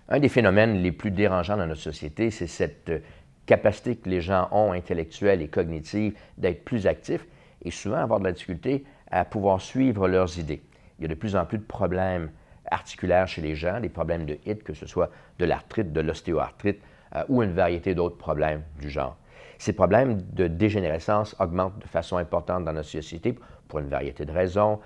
Un des phénomènes les plus dérangeants dans notre société, c'est cette capacité que les gens ont, intellectuelle et cognitive, d'être plus actifs et souvent avoir de la difficulté à pouvoir suivre leurs idées. Il y a de plus en plus de problèmes articulaires chez les gens, des problèmes de HIIT, que ce soit de l'arthrite, de l'ostéoarthrite ou une variété d'autres problèmes du genre. Ces problèmes de dégénérescence augmentent de façon importante dans notre société pour une variété de raisons,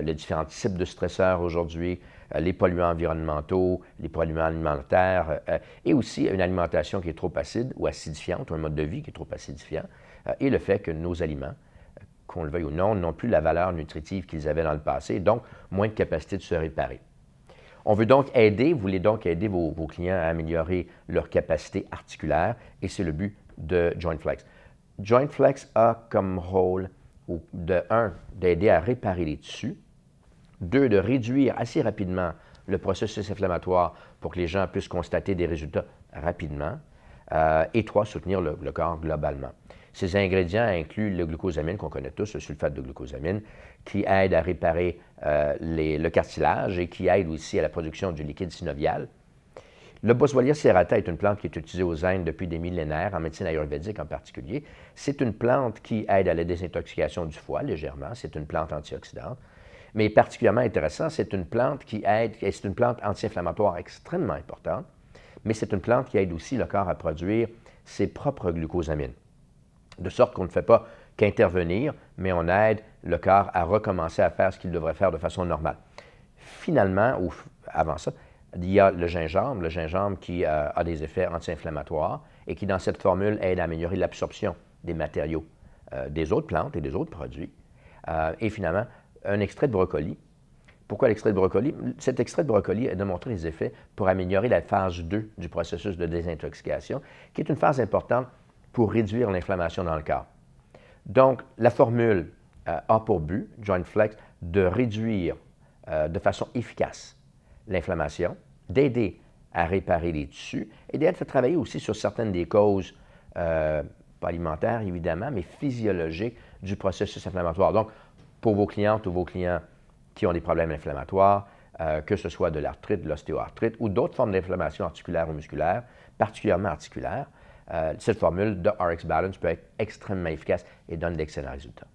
les différents types de stresseurs aujourd'hui, les polluants environnementaux, les polluants alimentaires et aussi une alimentation qui est trop acide ou acidifiante, ou un mode de vie qui est trop acidifiant, et le fait que nos aliments, qu'on le veuille ou non, n'ont plus la valeur nutritive qu'ils avaient dans le passé, donc moins de capacité de se réparer. On veut donc aider, vous voulez donc aider vos clients à améliorer leur capacité articulaire, et c'est le but de JointFlex. JointFlex a comme rôle, de 1, d'aider à réparer les tissus, 2, de réduire assez rapidement le processus inflammatoire pour que les gens puissent constater des résultats rapidement, et 3, soutenir le corps globalement. Ces ingrédients incluent le glucosamine, qu'on connaît tous, le sulfate de glucosamine, qui aide à réparer le cartilage et qui aide aussi à la production du liquide synovial. Le Boswellia serrata est une plante qui est utilisée aux Indes depuis des millénaires, en médecine ayurvédique en particulier. C'est une plante qui aide à la désintoxication du foie légèrement. C'est une plante antioxydante. Mais particulièrement intéressant, c'est une plante qui aide, c'est une plante anti-inflammatoire extrêmement importante, mais c'est une plante qui aide aussi le corps à produire ses propres glucosamines. De sorte qu'on ne fait pas qu'intervenir, mais on aide le corps à recommencer à faire ce qu'il devrait faire de façon normale. Finalement, ou avant ça, il y a le gingembre qui a des effets anti-inflammatoires et qui, dans cette formule, aide à améliorer l'absorption des matériaux des autres plantes et des autres produits. Et finalement, un extrait de brocoli. Pourquoi l'extrait de brocoli? Cet extrait de brocoli a démontré les effets pour améliorer la phase 2 du processus de désintoxication, qui est une phase importante pour réduire l'inflammation dans le corps. Donc, la formule a pour but, JointFlex, de réduire de façon efficace l'inflammation, d'aider à réparer les tissus et d'aider à travailler aussi sur certaines des causes, pas alimentaires évidemment, mais physiologiques du processus inflammatoire. Donc, pour vos clientes ou vos clients qui ont des problèmes inflammatoires, que ce soit de l'arthrite, de l'ostéoarthrite ou d'autres formes d'inflammation articulaire ou musculaire, particulièrement articulaire, cette formule de RX Balance peut être extrêmement efficace et donne d'excellents résultats.